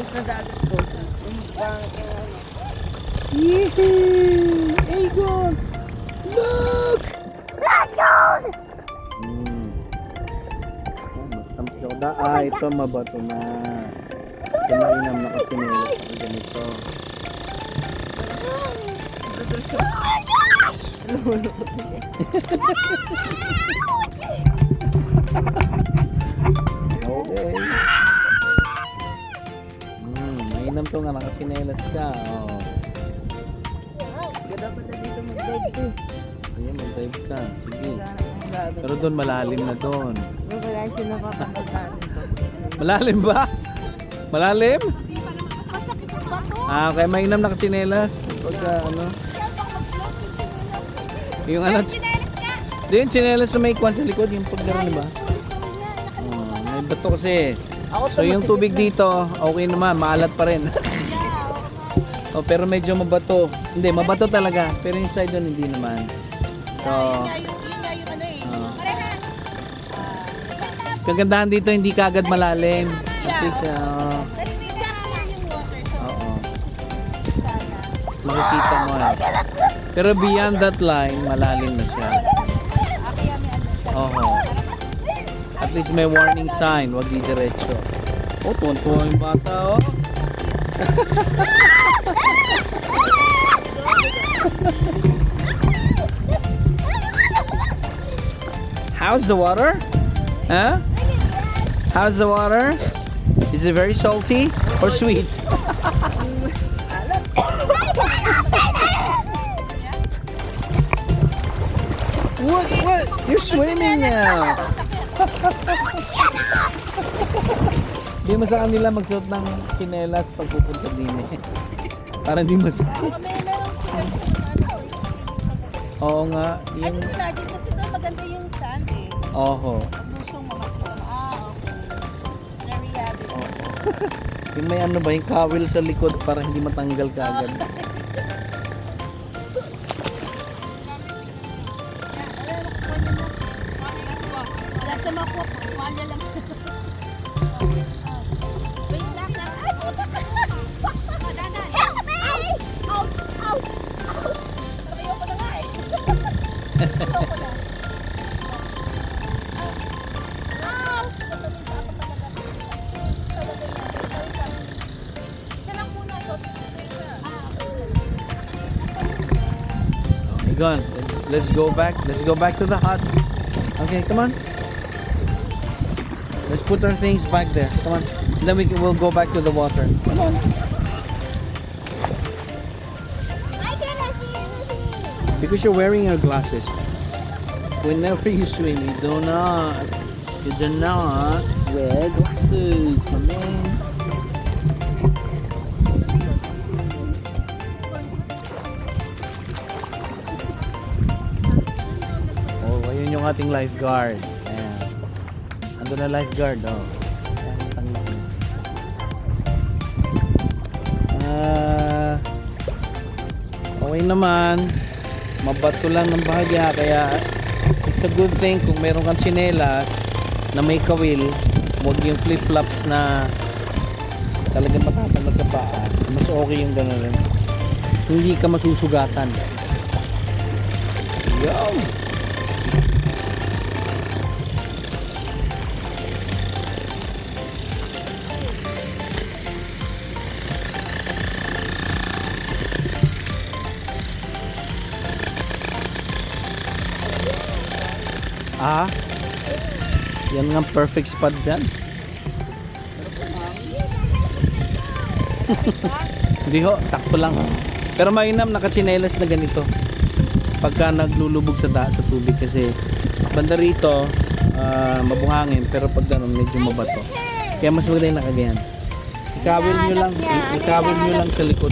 malakas na dagat ko. Yee! Aegon! Look! Aegon! Ito mabato na. Ito mainam na kapinulit. Ganito. Okay. Mainam to nga, nakachinelas ka. Oh. Ganda pala dito mag-dive ko. Ayan, mag-dive ka. Sige. Pero doon malalim na doon. Wala siya napapanood natin to. Malalim ba? Malalim? Hindi pa naman masakit ang bato. Ah, kaya mainam na kachinelas. Pagka ano. Yung ano. Di yung chinelas na may kwan sa likod. Yung pagdaran, diba? May bato kasi. So yung tubig dito, okay naman, maalat pa rin. Oh, pero medyo mabato. Hindi, mabato talaga. Pero yung side doon hindi naman. So, kagandahan dito hindi kagad malalim. At least, oo. Makikita mo eh. Pero beyond that line, malalim na siya. Oo. At least may warning sign, wag di diretso. Oh, tuwan-tuwa yung bata, oh. How's the water? Huh? How's the water? Is it very salty or sweet? What? You're swimming now. Hindi mo sa kanila magsuot ng chinelas pag pupunta din eh. Para hindi masakit. Oo nga. Ano imagine kasi doon maganda yung sand eh. Oho. Lusong mamakon. Okay. The reality. Yung may ano ba, yung kawil sa likod para hindi matanggal ka agad. Wala sa makuha po. Wala lang. Wait lang. Help me! Out! Out! Ayoko na nga eh. Ayoko na. Gone. Let's go back. Let's go back to the hut. Okay, come on. Let's put our things back there. Come on. Then we'll go back to the water. Come on. I cannot see anything. Because you're wearing your glasses. Whenever you swim, you do not wear glasses, my man. Ayun yung ating lifeguard. Ayan. Ando na lifeguard, oh. Ayan, okay naman. Mabato lang ng bahagya, kaya it's a good thing kung meron kang tsinelas na may kawil, huwag yung flip-flops na talagang matatama sa paa. Mas okay yung gano'n. Hindi ka masusugatan. Yo! Ah, yan nga perfect spot dyan. Hindi ho, sakto lang. Pero mainam nakachinelas na ganito pagka naglulubog sa tubig kasi banda rito mabuhangin, pero pag gano'n medyo mabato. Kaya mas maganda yung nakaganyan. Ikawil nyo lang sa likod.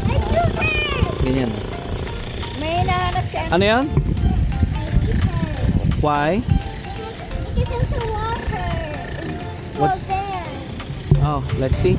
Ganyan. May nahanap siya. Ano yan? Why? It's in the water. What's- Go there. Oh, let's see.